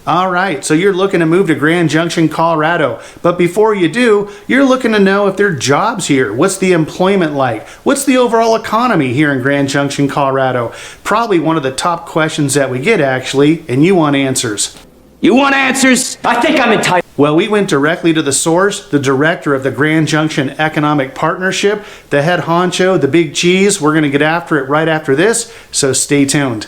All right, so you're looking to move to Grand Junction, Colorado. But before you do, you're looking to know if there are jobs here. What's the employment like? What's the overall economy here in Grand Junction, Colorado? Probably one of the top questions that we get, actually, and you want answers. You want answers? I think I'm entitled. Well, we went directly to the source, the director of the Grand Junction Economic Partnership, the head honcho, the big cheese. We're going to get after it right after this, so stay tuned.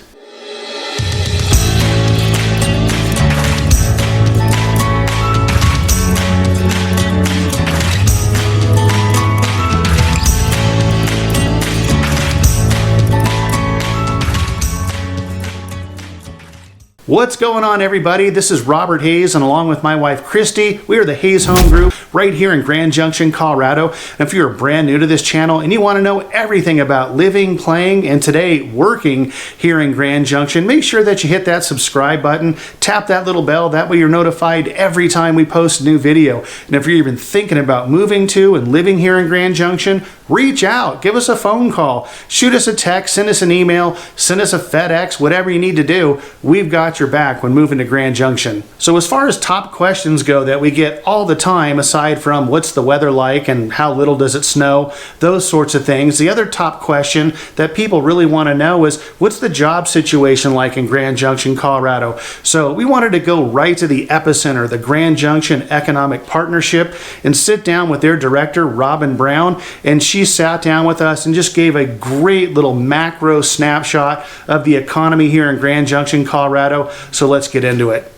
What's going on, everybody? This is Robert Hayes, and along with my wife Christie, we are the Hayes Home Group right here in Grand Junction, Colorado. And if you're brand new to this channel and you want to know everything about living, playing, and today working here in Grand Junction, make sure that you hit that subscribe button, tap that little bell, that way you're notified every time we post a new video. And if you're even thinking about moving to and living here in Grand Junction, reach out, give us a phone call, shoot us a text, send us an email, send us a FedEx, whatever you need to do. We've got your back when moving to Grand Junction. So as far as top questions go that we get all the time, aside from what's the weather like and how little does it snow, those sorts of things, the other top question that people really want to know is what's the job situation like in Grand Junction, Colorado? So we wanted to go right to the epicenter, the Grand Junction Economic Partnership, and sit down with their director, Robin Brown, and she sat down with us and just gave a great little macro snapshot of the economy here in Grand Junction, Colorado. So let's get into it.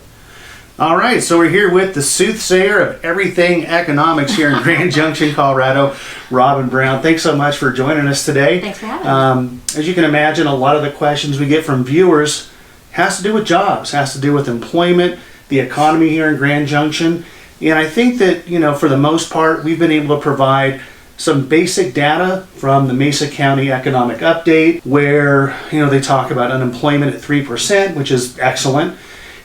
All right, so we're here with the soothsayer of everything economics here in Grand Junction, Colorado, Robin Brown. Thanks so much for joining us today. Thanks for having me. As you can imagine, a lot of the questions we get from viewers has to do with jobs, has to do with employment, the economy here in Grand Junction. And I think that, for the most part, we've been able to provide some basic data from the Mesa County Economic Update where, they talk about unemployment at 3%, which is excellent.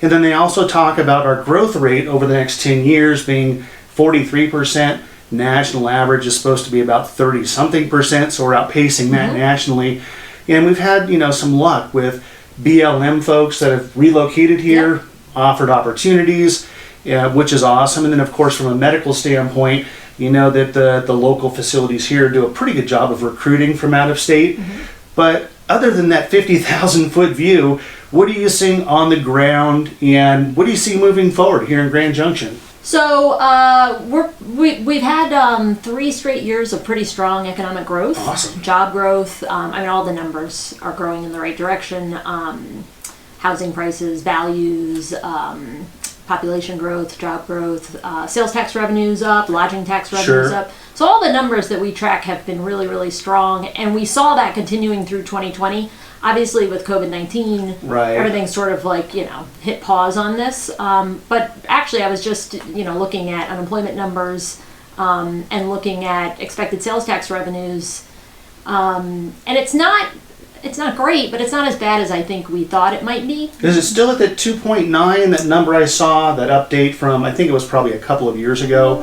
And then they also talk about our growth rate over the next 10 years being 43%. National average is supposed to be about 30-something%, so we're outpacing that nationally. And we've had, some luck with BLM folks that have relocated here, offered opportunities, which is awesome. And then, of course, from a medical standpoint, that the local facilities here do a pretty good job of recruiting from out of state. But other than that 50,000-foot view, what are you seeing on the ground, and what do you see moving forward here in Grand Junction? So we've had 3 straight years of pretty strong economic growth. Awesome. Job growth. All the numbers are growing in the right direction. Housing prices, values, population growth, job growth, sales tax revenues up, lodging tax revenues up. So all the numbers that we track have been really, really strong, and we saw that continuing through 2020. Obviously, with COVID-19, everything sort of hit pause on this. But actually, I was just looking at unemployment numbers and looking at expected sales tax revenues, and it's not great, but it's not as bad as I think we thought it might be. Is it still at that 2.9, that number I saw, that update from, I think it was probably a couple of years ago,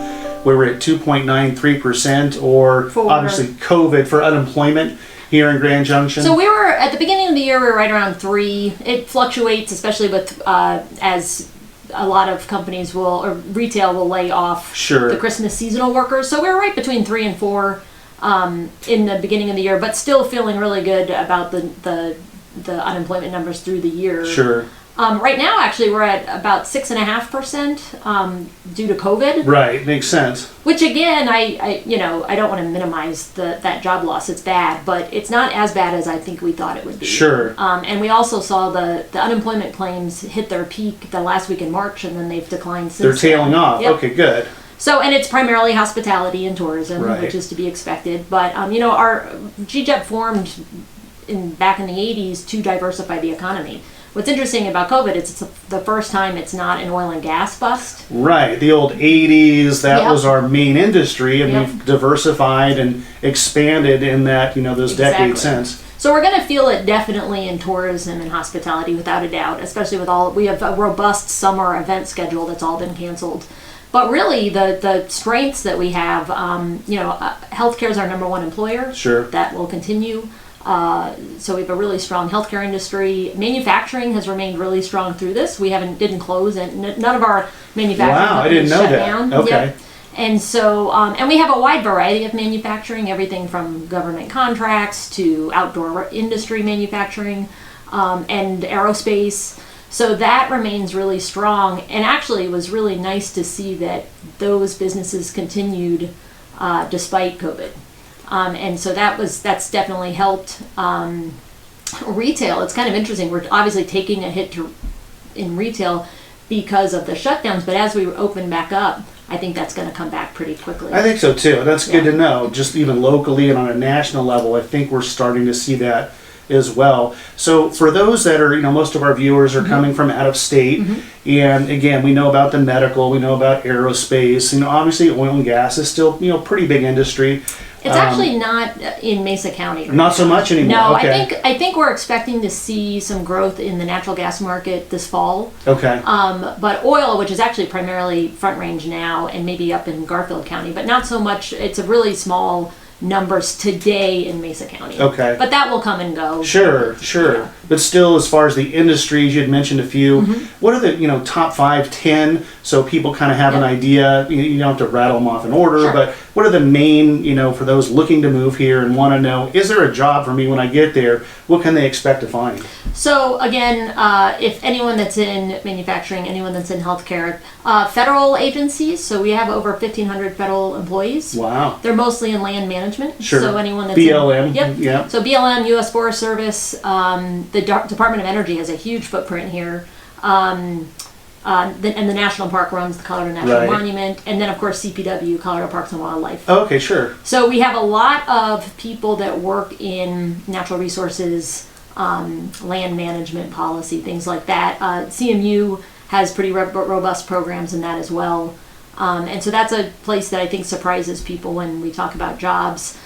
where we're at 2.93%, or obviously COVID for unemployment here in Grand Junction? So we were, at the beginning of the year, we were right around 3. It fluctuates, especially with, as a lot of companies or retail will lay off the Christmas seasonal workers. So we were right between 3 and 4. In the beginning of the year, but still feeling really good about the unemployment numbers through the year. Right now, actually, we're at about 6.5% due to COVID. Right, makes sense. Which again, I don't want to minimize that job loss. It's bad, but it's not as bad as I think we thought it would be. And we also saw the unemployment claims hit their peak the last week in March, and then they've declined since. They're tailing off. Yep. Okay, good. So, and it's primarily hospitality and tourism, which is to be expected. But, our GJEP formed back in the 80s to diversify the economy. What's interesting about COVID is it's the first time it's not an oil and gas bust. Right. The old 80s, that was our main industry, and we've diversified and expanded in that, those decades since. So we're going to feel it definitely in tourism and hospitality, without a doubt, especially with we have a robust summer event schedule that's all been canceled. But really, the strengths that we have, healthcare is our number one employer. Sure. That will continue. So we have a really strong healthcare industry. Manufacturing has remained really strong through this. We didn't close, and none of our manufacturing Wow, I didn't companies know shut that. down. Okay. Yep. And so, and we have a wide variety of manufacturing, everything from government contracts to outdoor industry manufacturing, and aerospace. So that remains really strong. And actually, it was really nice to see that those businesses continued despite COVID. And so that's definitely helped. Retail, it's kind of interesting. We're obviously taking a hit in retail because of the shutdowns, but as we open back up, I think that's going to come back pretty quickly. I think so too. That's good to know. Just even locally and on a national level, I think we're starting to see that as well. So for those that are, most of our viewers are coming from out of state, and again, we know about the medical, we know about aerospace, obviously oil and gas is still, pretty big industry. It's actually not in Mesa County. Right Not so much anymore. No, Okay. I think we're expecting to see some growth in the natural gas market this fall. Okay. But oil, which is actually primarily Front Range now, and maybe up in Garfield County, but not so much. It's a really small numbers today in Mesa County. Okay. But that will come and go. Sure. Yeah. But still, as far as the industries, you had mentioned a few. What are the top 5, 10, so people kind of have an idea? You don't have to rattle them off in order, Sure. but what are the main, for those looking to move here and want to know, is there a job for me when I get there? What can they expect to find? So again, if anyone that's in manufacturing, anyone that's in healthcare, federal agencies, so we have over 1,500 federal employees. Wow. They're mostly in land management. Sure. So anyone that's BLM. Yep. Yeah. So BLM, U.S. Forest Service, the Department of Energy has a huge footprint here. And the National Park runs the Colorado National Right. Monument, and then of course CPW, Colorado Parks and Wildlife. Okay, sure. So we have a lot of people that work in natural resources, land management policy, things like that. CMU has pretty robust programs in that as well. And so that's a place that I think surprises people when we talk about jobs.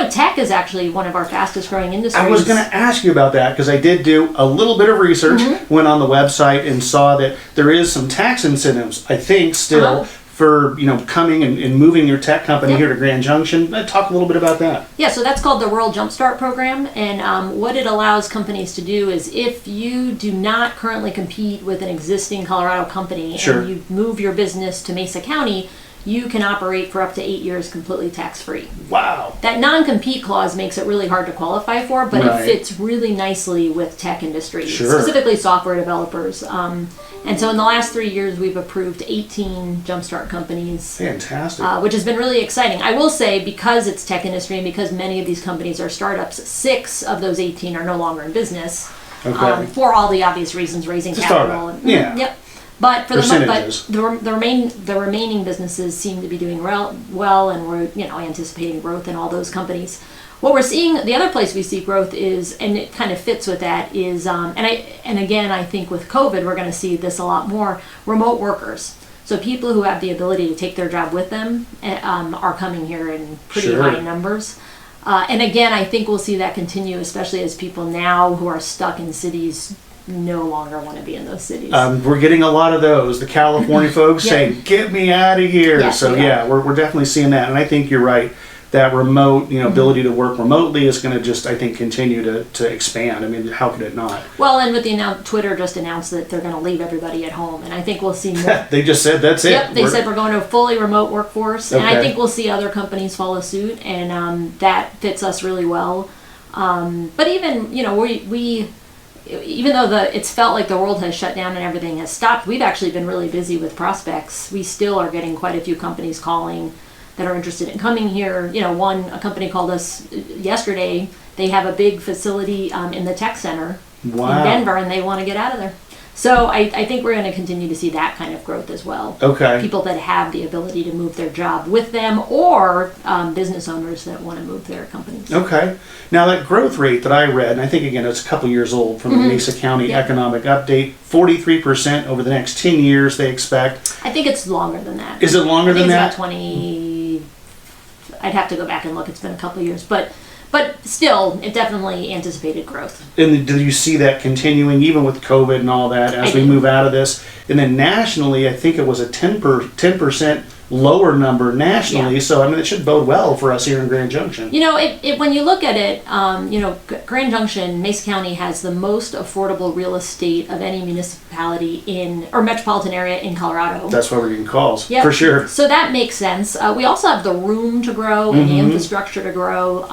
Tech is actually one of our fastest growing industries. I was going to ask you about that because I did do a little bit of research, went on the website and saw that there is some tax incentives, I think, still for, coming and moving your tech company here to Grand Junction. Talk a little bit about that. Yeah, so that's called the Rural Jumpstart Program. And what it allows companies to do is if you do not currently compete with an existing Colorado company and you move your business to Mesa County, you can operate for up to 8 years completely tax-free. Wow. That non-compete clause makes it really hard to qualify for, but Right. it fits really nicely with tech industries, Sure. specifically software developers. And so in the last 3 years, we've approved 18 Jumpstart companies, Fantastic. which has been really exciting. I will say, because it's tech industry and because many of these companies are startups, 6 of those 18 are no longer in business for all the obvious reasons, raising It's a capital. startup. Yeah. Yep. But for Percentages. the remaining businesses seem to be doing well, and we're anticipating growth in all those companies. What we're seeing, the other place we see growth is, and it kind of fits with that, is and again I think with COVID we're going to see this a lot more, remote workers. So people who have the ability to take their job with them are coming here in pretty high numbers. And again, I think we'll see that continue, especially as people now who are stuck in cities no longer want to be in those cities. We're getting a lot of those. The California folks saying, "Get me out of here." Yes, so we're definitely seeing that, and I think you're right. That remote, ability to work remotely is going to just, I think, continue to expand. I mean, how could it not? Well, and with the Twitter just announced that they're going to leave everybody at home, and I think we'll see more. They just said that's it. Yep, they said we're going to a fully remote workforce, and I Okay. think we'll see other companies follow suit, and that fits us really well. But even we even though it's felt like the world has shut down and everything has stopped, we've actually been really busy with prospects. We still are getting quite a few companies calling that are interested in coming here. A company called us yesterday. They have a big facility in the tech center in Denver, and they want to get out of there. So I think we're going to continue to see that kind of growth as well. Okay. People that have the ability to move their job with them, or business owners that want to move their companies. Okay. Now that growth rate that I read, and I think again it's a couple years old from the Mesa County Economic Update, 43% over the next 10 years they expect. I think it's longer than that. Is it longer than that? It's about 20. I'd have to go back and look. It's been a couple of years, but still, it definitely anticipated growth. And do you see that continuing even with COVID and all that as we move out of this? And then nationally, I think it was a 10% lower number nationally. Yeah. So, I mean, it should bode well for us here in Grand Junction. You know, when you look at it, you know, Grand Junction, Mesa County has the most affordable real estate of any municipality or metropolitan area in Colorado. That's why we're getting calls, Yep. for sure. So that makes sense. We also have the room to grow and the infrastructure to grow.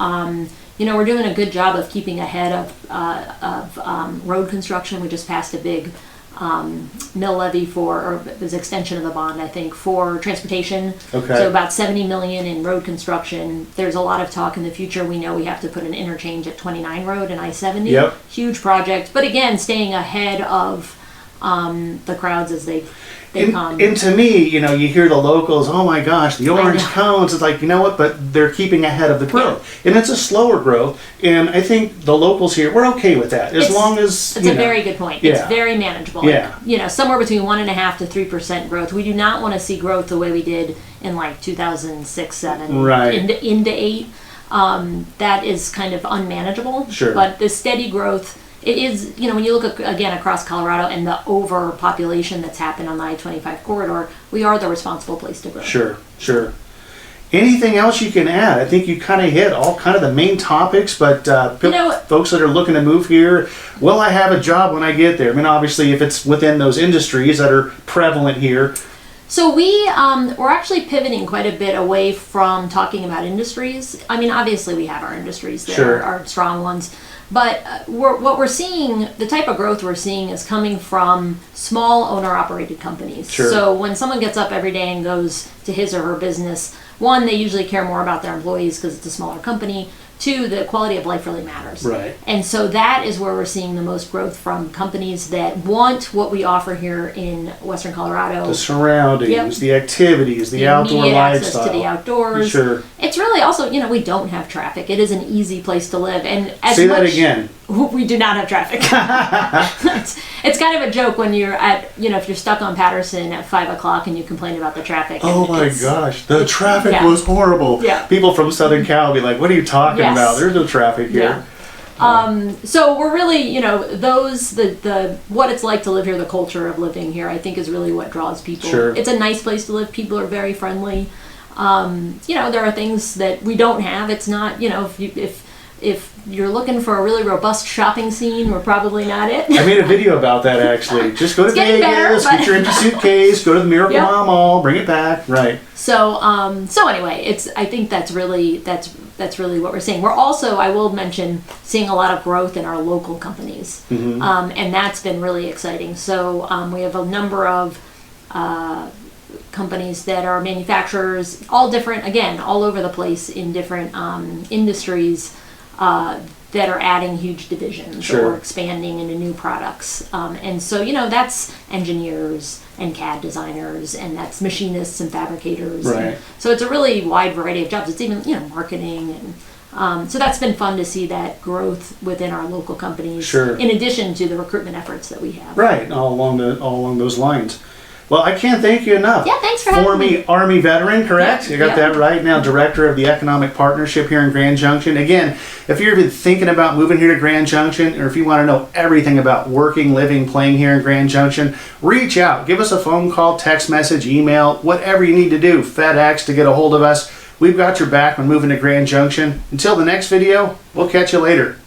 You know, we're doing a good job of keeping ahead of road construction. We just passed a big mill levy or it was extension of the bond, I think, for transportation. Okay. So about 70 million in road construction. There's a lot of talk in the future. We know we have to put an interchange at 29 Road and I-70. Yep. Huge project. But again, staying ahead of the crowds as they come. And to me, you know, you hear the locals, oh my gosh, the orange know. cones. It's like, you know what? But they're keeping ahead of the growth. And it's a slower growth. And I think the locals here, we're okay with that. As long as, It's a very good point. Yeah. It's very manageable. Yeah. Like, you know, somewhere between 1.5% to 3% growth. We do not want to see growth the way we did in like 2006, 7, Right. into 8. That is kind of unmanageable. Sure. But the steady growth, it is, you know, when you look again across Colorado and the overpopulation that's happened on the I-25 corridor, we are the responsible place to grow. Sure, sure. Anything else you can add? I think you kind of hit all kind of the main topics, but folks that are looking to move here, will I have a job when I get there? I mean, obviously, if it's within those industries that are prevalent here. So we're actually pivoting quite a bit away from talking about industries. I mean, obviously we have our industries that Sure. are strong ones, but what we're seeing, the type of growth we're seeing is coming from small owner-operated companies. Sure. So when someone gets up every day and goes to his or her business, one, they usually care more about their employees because it's a smaller company. Two, the quality of life really matters. Right. And so that is where we're seeing the most growth from companies that want what we offer here in Western Colorado. The surroundings, Yep. the activities, the outdoor immediate lifestyle. access to the outdoors. Sure. It's really also, you know, we don't have traffic. It is an easy place to live. And as Say much, that again. We do not have traffic. it's kind of a joke when you're at, you know, if you're stuck on Patterson at 5 o'clock and you complain about the traffic. Oh and my gosh, the traffic was horrible. Yeah. People from Southern Cal be like, what are you talking Yes. about? There's no traffic here. Yeah. So we're really, you know, the what it's like to live here, the culture of living here, I think is really what draws people. Sure. It's a nice place to live. People are very friendly. You know, there are things that we don't have. It's not, you know, if you're looking for a really robust shopping scene, we're probably not it. I made a video about that actually. Just go to getting better, Vegas, but- get your empty suitcase, go to the Miracle Yep. Mile Mall, bring it back. Right. So anyway, I think that's really what we're seeing. We're also, I will mention, seeing a lot of growth in our local companies, and that's been really exciting. So we have a number of companies that are manufacturers, all different, again, all over the place in different industries that are adding huge divisions Sure. or expanding into new products. And so, you know, that's engineers and CAD designers, and that's machinists and fabricators. Right. And so it's a really wide variety of jobs. It's even, you know, marketing. And so that's been fun to see that growth within our local companies, Sure. in addition to the recruitment efforts that we have. Right. All along those lines. Well, I can't thank you enough. Yeah, thanks for having me. Former Army veteran, correct? Yeah, You got yeah. that right. Now Director of the Economic Partnership here in Grand Junction. Again, if you're even thinking about moving here to Grand Junction, or if you want to know everything about working, living, playing here in Grand Junction, reach out. Give us a phone call, text message, email, whatever you need to do. FedEx to get a hold of us. We've got your back when moving to Grand Junction. Until the next video, we'll catch you later.